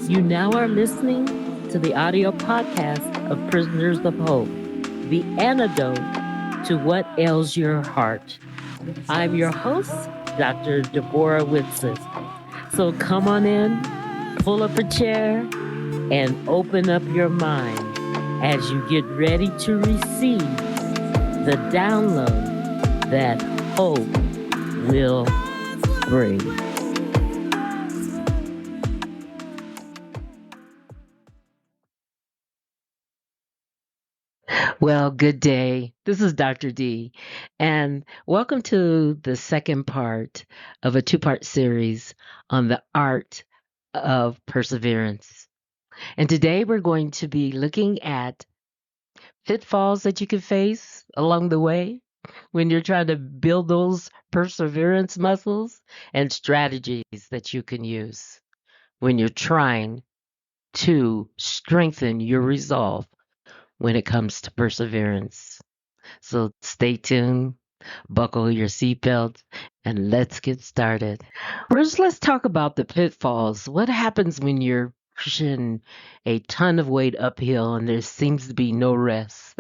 You now are listening to the audio podcast of Prisoners of Hope, the antidote to what ails your heart. I'm your host, Dr. Deborah Whitson. So come on in, pull up a chair, and open up your mind as you get ready to receive the download that hope will bring. Well, good day. This is Dr. D, and welcome to the second part of a two-part series on the art of perseverance. And today we're going to be looking at pitfalls that you can face along the way when you're trying to build those perseverance muscles and strategies that you can use when you're trying to strengthen your resolve when it comes to perseverance. So stay tuned, buckle your seatbelt, and let's get started. First, let's talk about the pitfalls. What happens when you're pushing a ton of weight uphill and there seems to be no rest,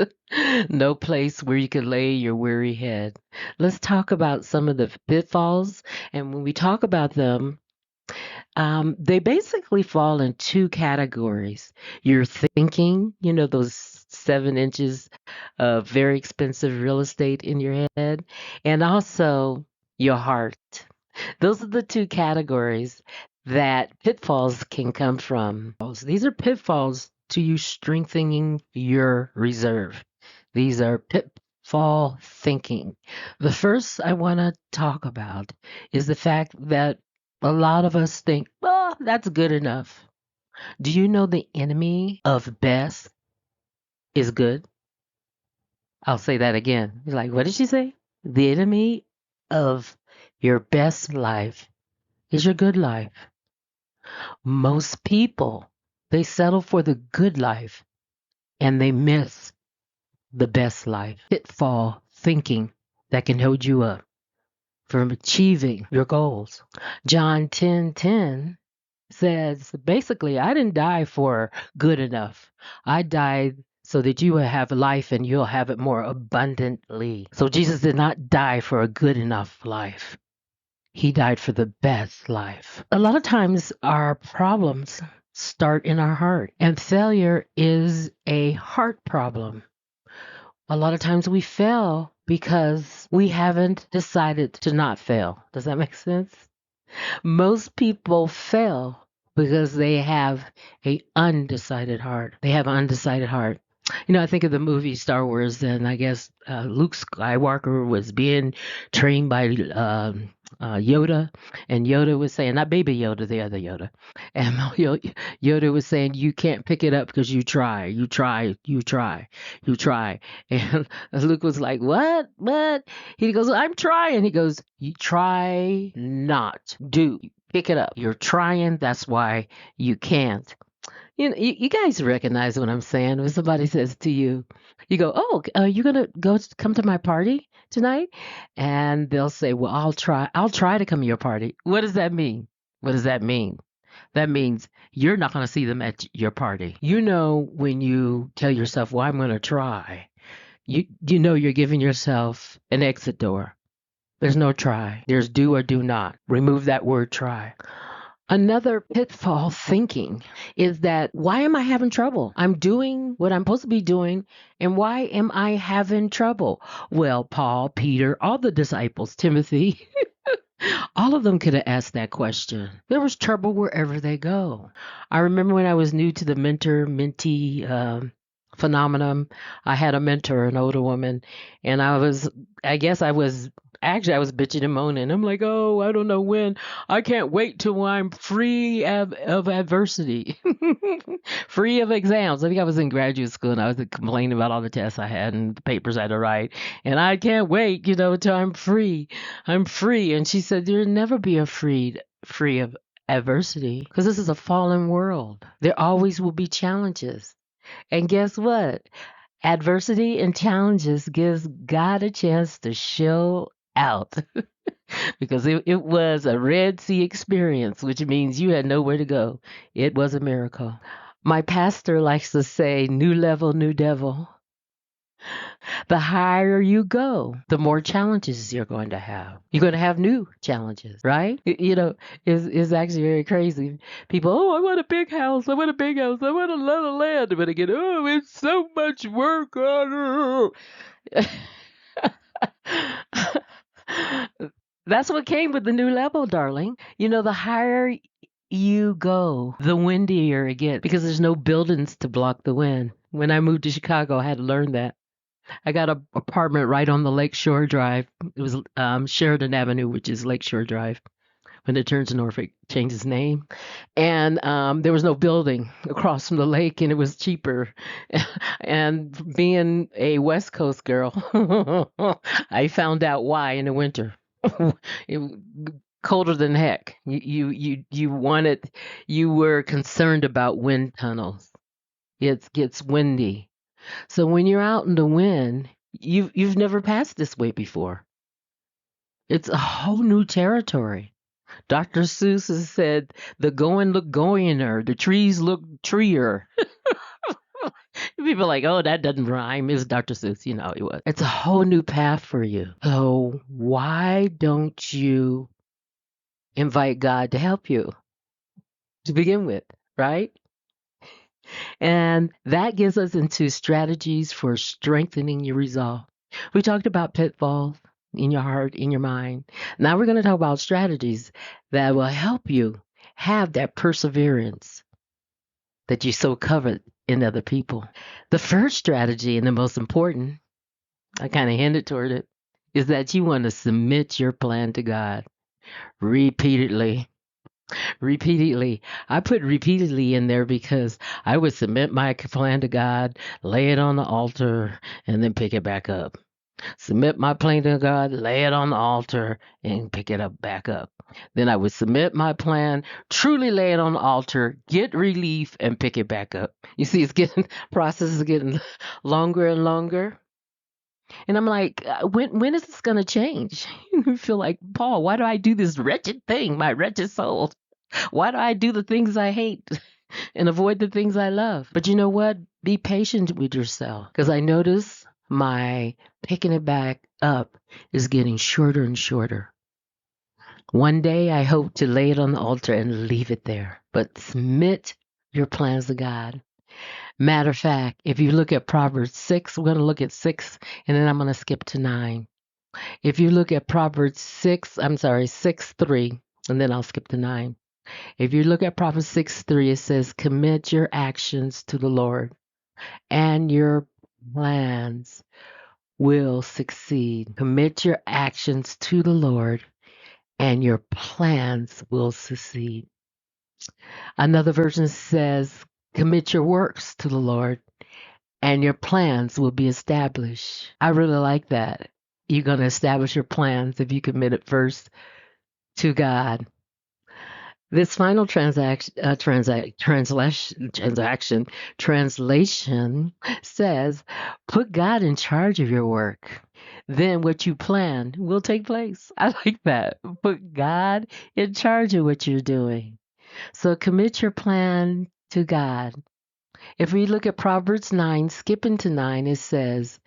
no place where you can lay your weary head? Let's talk about some of the pitfalls. And when we talk about them, they basically fall in two categories. Your thinking, those 7 inches of very expensive real estate in your head, and also your heart. Those are the two categories that pitfalls can come from. These are pitfalls to you strengthening your reserve. These are pitfall thinking. The first I want to talk about is the fact that a lot of us think, oh, that's good enough. Do you know the enemy of best is good? I'll say that again. You're like, what did she say? The enemy of your best life is your good life. Most people, they settle for the good life and they miss the best life. Pitfall thinking that can hold you up from achieving your goals. John 10:10 says, basically, I didn't die for good enough. I died so that you will have life and you'll have it more abundantly. So Jesus did not die for a good enough life. He died for the best life. A lot of times our problems start in our heart, and failure is a heart problem. A lot of times we fail because we haven't decided to not fail. Does that make sense? Most people fail because they have a undecided heart. They have an undecided heart. I think of the movie Star Wars, and I guess Luke Skywalker was being trained by Yoda, and Yoda was saying, not Baby Yoda, the other Yoda, and Yoda was saying, you can't pick it up because you try, you try, you try, you try. And Luke was like, what? What? He goes, I'm trying. He goes, you try not. Do. Pick it up. You're trying. That's why you can't. You guys recognize what I'm saying. When somebody says to you, you go, "Oh, you're gonna come to my party tonight?" And they'll say, "Well, I'll try. I'll try to come to your party." What does that mean? What does that mean? That means you're not going to see them at your party. When you tell yourself, "Well, I'm going to try," you're giving yourself an exit door. There's no try. There's do or do not. Remove that word try. Another pitfall thinking is that, why am I having trouble? I'm doing what I'm supposed to be doing, and why am I having trouble? Well, Paul, Peter, all the disciples, Timothy, all of them could have asked that question. There was trouble wherever they go. I remember when I was new to the mentor-mentee phenomenon, I had a mentor, an older woman, and I guess I was bitching and moaning. I'm like, oh, I don't know when. I can't wait till I'm free of adversity, free of exams. I think I was in graduate school and I was complaining about all the tests I had and the papers I had to write. And I can't wait, till I'm free. I'm free. And she said, you'll never be free of adversity because this is a fallen world. There always will be challenges. And guess what? Adversity and challenges gives God a chance to show out. because it was a Red Sea experience, which means you had nowhere to go. It was a miracle. My pastor likes to say, new level, new devil. The higher you go, the more challenges you're going to have. You're going to have new challenges, right? It's actually very crazy. People, oh, I want a big house. I want a big house. I want a lot of land. But again, oh, it's so much work. That's what came with the new level, darling. The higher you go, the windier it gets because there's no buildings to block the wind. When I moved to Chicago, I had to learn that. I got an apartment right on the Lakeshore Drive. It was Sheridan Avenue, which is Lakeshore Drive. When it turns to Norfolk, changed its name. And there was no building across from the lake, and it was cheaper. And being a West Coast girl, I found out why in the winter. It colder than heck. You were concerned about wind tunnels. It gets windy. So when you're out in the wind, you've never passed this way before. It's a whole new territory. Dr. Seuss has said, the going look goiner, the trees look treer. People are like, oh, that doesn't rhyme. It's Dr. Seuss, it was. It's a whole new path for you. So why don't you invite God to help you to begin with, right? And that gets us into strategies for strengthening your resolve. We talked about pitfalls in your heart, in your mind. Now we're going to talk about strategies that will help you have that perseverance that you so covet in other people. The first strategy, and the most important, I kind of hinted toward it, is that you want to submit your plan to God repeatedly. Repeatedly. I put repeatedly in there because I would submit my plan to God, lay it on the altar, and then pick it back up. Submit my plan to God, lay it on the altar, and pick it up back up. Then I would submit my plan, truly lay it on the altar, get relief, and pick it back up. You see, process is getting longer and longer. And I'm like, when is this going to change? You feel like, Paul, why do I do this wretched thing, my wretched soul? Why do I do the things I hate and avoid the things I love? But you know what? Be patient with yourself, because I notice my picking it back up is getting shorter and shorter. One day I hope to lay it on the altar and leave it there, but submit your plans to God. Matter of fact, if you look at Proverbs 6, we're going to look at 6, and then I'm going to skip to 9. If you look at Proverbs 6:3, and then I'll skip to 9. If you look at Proverbs 6:3, it says, commit your actions to the Lord, and your plans will succeed. Commit your actions to the Lord, and your plans will succeed. Another version says, commit your works to the Lord, and your plans will be established. I really like that. You're going to establish your plans if you commit it first to God. This final translation says, put God in charge of your work. Then what you plan will take place. I like that. Put God in charge of what you're doing. So commit your plan to God. If we look at Proverbs 9, skipping to 9, it says,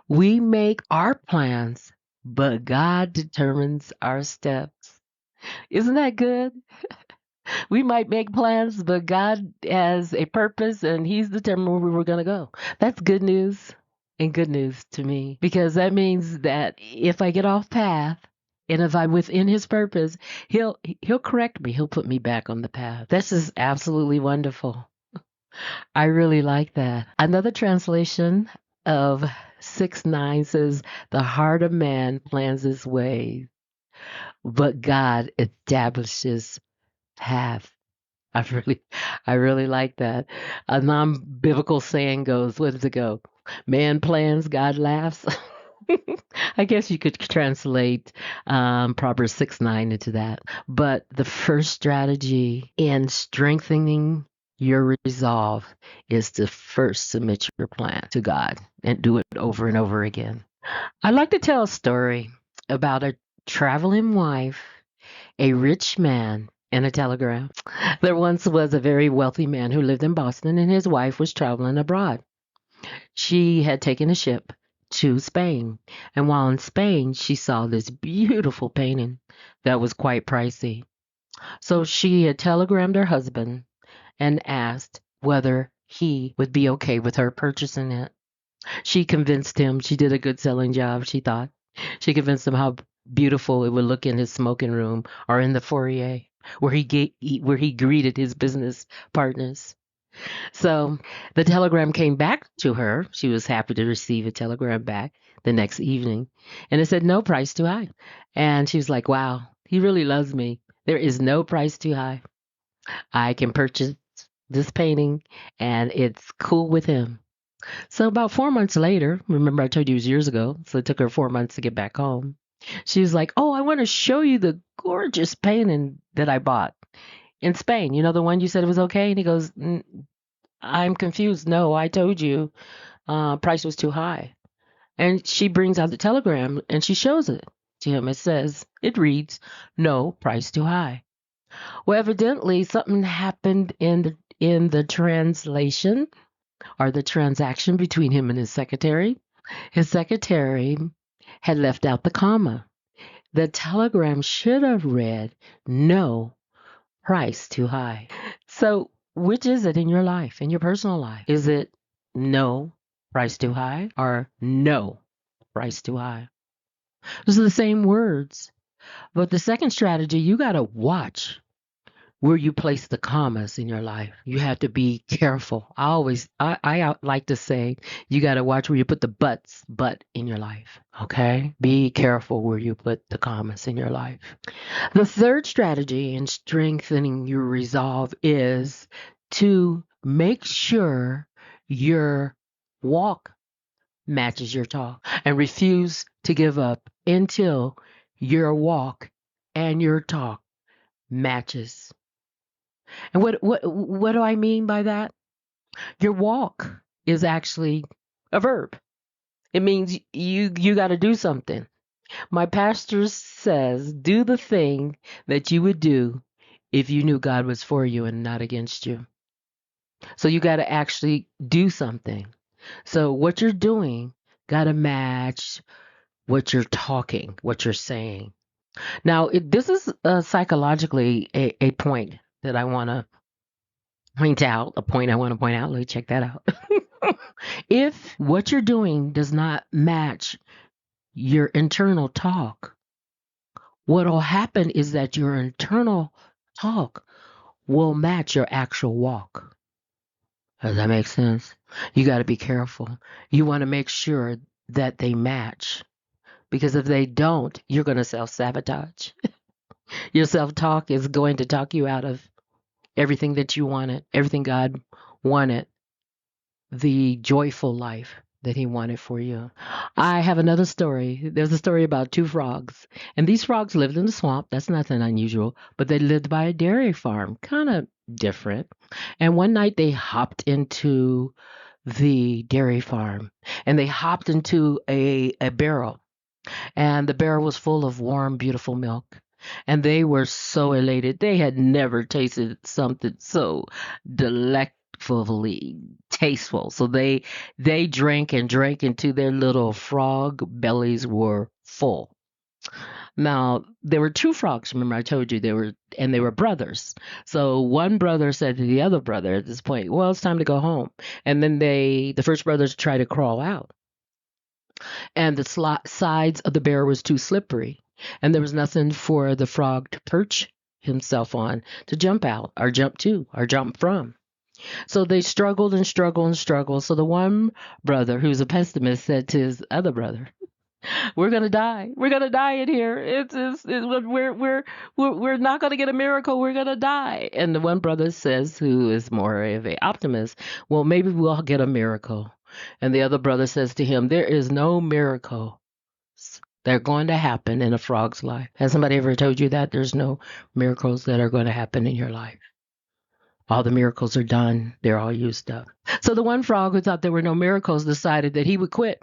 we make our plans, but God determines our steps. Isn't that good? We might make plans, but God has a purpose and He's determined where we're going to go. That's good news and good news to me, because that means that if I get off path and if I'm within His purpose, He'll correct me. He'll put me back on the path. This is absolutely wonderful. I really like that. Another translation of 6:9 says, the heart of man plans his ways, but God establishes path. I really like that. A non-biblical saying goes, what does it go? Man plans, God laughs. I guess you could translate Proverbs 6:9 into that. But the first strategy in strengthening your resolve is to first submit your plan to God and do it over and over again. I'd like to tell a story about a traveling wife, a rich man, and a telegram. There once was a very wealthy man who lived in Boston, and his wife was traveling abroad. She had taken a ship to Spain, and while in Spain, she saw this beautiful painting that was quite pricey. So she had telegrammed her husband and asked whether he would be okay with her purchasing it. She convinced him. She did a good selling job, she thought. She convinced him how beautiful it would look in his smoking room or in the foyer where he greeted his business partners. So the telegram came back to her. She was happy to receive a telegram back the next evening. And it said, no price too high. And she was like, wow, he really loves me. There is no price too high. I can purchase this painting and it's cool with him. So about 4 months later, remember I told you it was years ago, so it took her 4 months to get back home. She was like, oh, I want to show you the gorgeous painting that I bought in Spain. You know, the one you said was okay? And he goes, I'm confused. No, I told you price was too high. And she brings out the telegram and she shows it to him. It reads, no, price too high. Well, evidently something happened in the translation or the transaction between him and his secretary. His secretary had left out the comma. The telegram should have read, no, price too high. So, which is it in your life, in your personal life? Is it no, price too high, or no, price too high? Those are the same words. But the second strategy, you got to watch where you place the commas in your life. You have to be careful. I like to say, you got to watch where you put the but in your life. Okay? Be careful where you put the commas in your life. The third strategy in strengthening your resolve is to make sure your walk matches your talk and refuse to give up until your walk and your talk matches. And what do I mean by that? Your walk is actually a verb. It means you got to do something. My pastor says, do the thing that you would do if you knew God was for you and not against you. So you got to actually do something. So what you're doing got to match what you're talking, what you're saying. Now, this is psychologically a point that I want to point out, a point I want to point out. Let me check that out. If what you're doing does not match your internal talk, what will happen is that your internal talk will match your actual walk. Does that make sense? You got to be careful. You want to make sure that they match because if they don't, you're going to self sabotage. Your self talk is going to talk you out of everything that you wanted, everything God wanted, the joyful life that He wanted for you. I have another story. There's a story about two frogs, and these frogs lived in the swamp. That's nothing unusual, but they lived by a dairy farm, kind of different. And one night they hopped into the dairy farm and they hopped into a barrel, and the barrel was full of warm, beautiful milk. And they were so elated. They had never tasted something so delectfully tasteful. So they drank and drank until their little frog bellies were full. Now, there were two frogs. Remember, I told you they were brothers. So one brother said to the other brother at this point, "Well, it's time to go home." And then the first brothers tried to crawl out, and the sides of the bear was too slippery, and there was nothing for the frog to perch himself on to jump out or jump to or jump from. So they struggled and struggled and struggled. So the one brother, who's a pessimist, said to his other brother, "We're gonna die. We're gonna die in here. We're not gonna get a miracle. We're gonna die." And the one brother says, who is more of a optimist, "Well, maybe we'll get a miracle." And the other brother says to him, "There is no miracle that are going to happen in a frog's life." Has somebody ever told you that? There's no miracles that are going to happen in your life. All the miracles are done. They're all used up. So the one frog who thought there were no miracles decided that he would quit.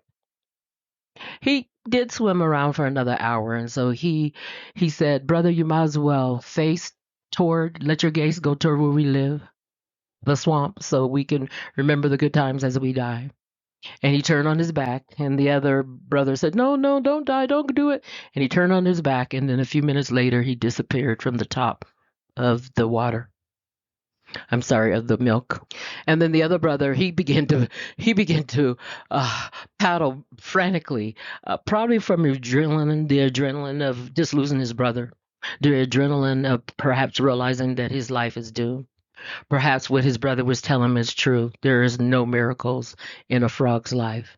He did swim around for another hour, and so he said, "Brother, you might as well let your gaze go toward where we live, the swamp, so we can remember the good times as we die." And he turned on his back, and the other brother said, "No, no, don't die, don't do it." And he turned on his back, and then a few minutes later, he disappeared from the top of the water. I'm sorry, of the milk. And then the other brother, he began to uh, paddle frantically, probably from the adrenaline of just losing his brother, the adrenaline of perhaps realizing that his life is doomed. Perhaps what his brother was telling him is true. There is no miracles in a frog's life.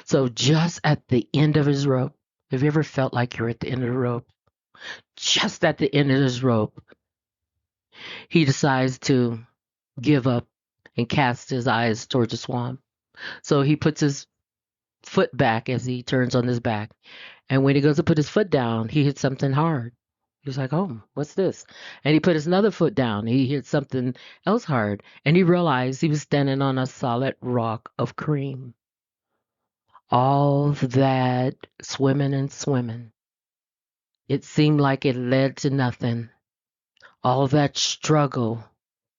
So just at the end of his rope, have you ever felt like you're at the end of the rope? Just at the end of his rope, he decides to give up and cast his eyes towards the swamp. So he puts his foot back as he turns on his back. And when he goes to put his foot down, he hits something hard. He was like, "Oh, what's this?" And he put his another foot down. He hit something else hard. And he realized he was standing on a solid rock of cream. All that swimming and swimming, it seemed like it led to nothing. All that struggle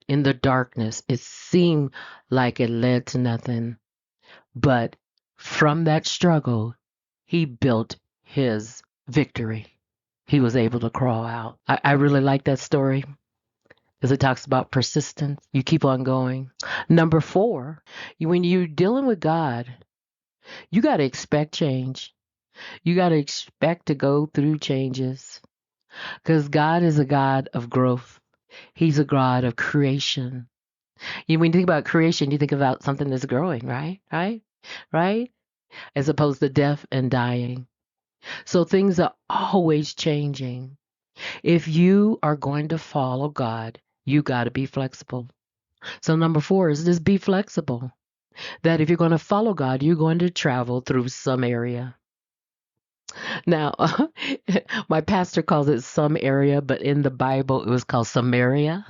in the darkness, it seemed like it led to nothing. But from that struggle, he built his victory. He was able to crawl out. I really like that story because it talks about persistence. You keep on going. Number 4, when you're dealing with God, you got to expect change. You got to expect to go through changes because God is a God of growth. He's a God of creation. When you think about creation, you think about something that's growing, right? Right? As opposed to death and dying. So things are always changing. If you are going to follow God, you got to be flexible. So number 4 is just be flexible. That if you're going to follow God, you're going to travel through some area. Now, my pastor calls it some area, but in the Bible it was called Samaria.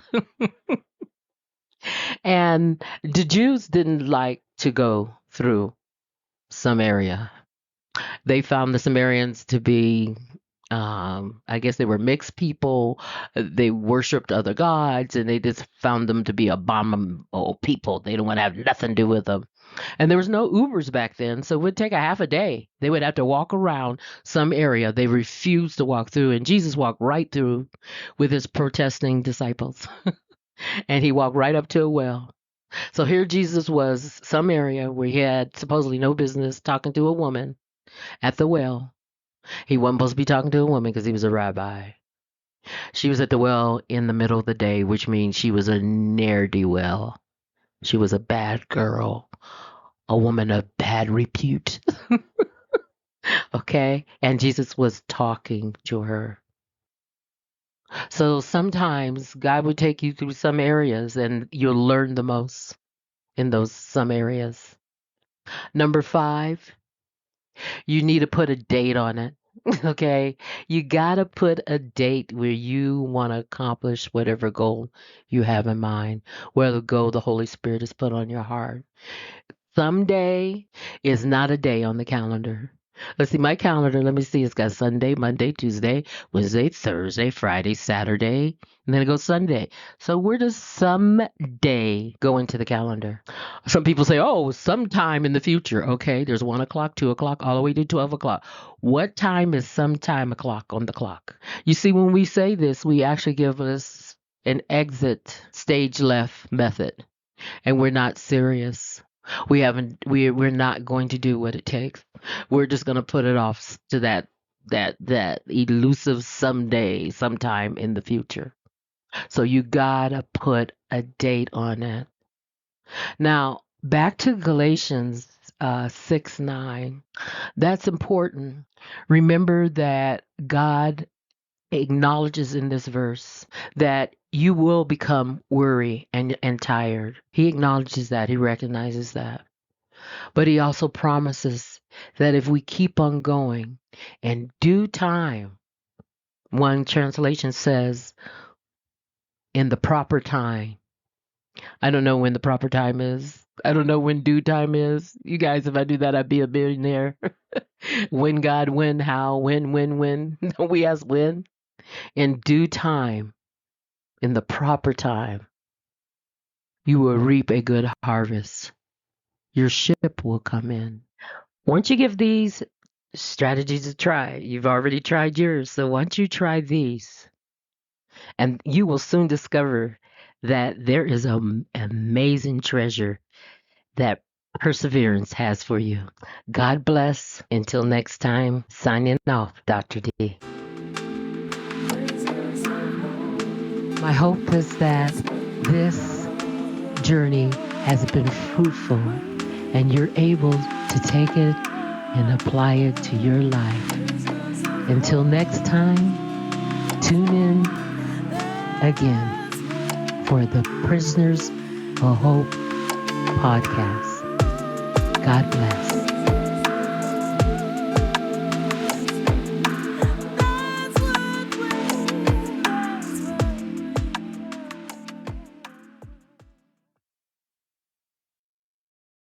And the Jews didn't like to go through Samaria. They found the Sumerians to be, I guess they were mixed people. They worshipped other gods, and they just found them to be abominable people. They don't want to have nothing to do with them. And there was no Ubers back then, so it would take a half a day. They would have to walk around some area. They refused to walk through, and Jesus walked right through with his protesting disciples. And he walked right up to a well. So here Jesus was, some area where he had supposedly no business talking to a woman at the well. He wasn't supposed to be talking to a woman because he was a rabbi. She was at the well in the middle of the day, which means she was a ne'er do well. She was a bad girl, a woman of bad repute. Okay? And Jesus was talking to her. So sometimes God would take you through some areas and you'll learn the most in those some areas. Number 5, you need to put a date on it. Okay? You got to put a date where you want to accomplish whatever goal you have in mind, whatever goal the Holy Spirit has put on your heart. Someday is not a day on the calendar. Let's see my calendar. Let me see. It's got Sunday, Monday, Tuesday, Wednesday, Thursday, Friday, Saturday, and then it goes Sunday. So where does someday go into the calendar? Some people say, "Oh, sometime in the future." Okay, there's 1 o'clock, 2 o'clock, all the way to 12 o'clock. What time is sometime o'clock on the clock? You see, when we say this, we actually give us an exit stage left method, and we're not serious. We're not going to do what it takes. We're just going to put it off to that elusive someday, sometime in the future. So you gotta put a date on it. Now back to Galatians 6:9. That's important. Remember that God acknowledges in this verse that you will become weary and tired. He acknowledges that. He recognizes that. But he also promises that if we keep on going in due time, one translation says, in the proper time. I don't know when the proper time is. I don't know when due time is. You guys, if I do that, I'd be a billionaire. When God, when, how, when. We ask when. In due time, in the proper time, you will reap a good harvest. Your ship will come in. Once you give these strategies a try, you've already tried yours. So once you try these, and you will soon discover that there is an amazing treasure that perseverance has for you. God bless. Until next time, signing off, Dr. D. My hope is that this journey has been fruitful and you're able to take it and apply it to your life. Until next time, tune in again for the Prisoners of Hope podcast. God bless.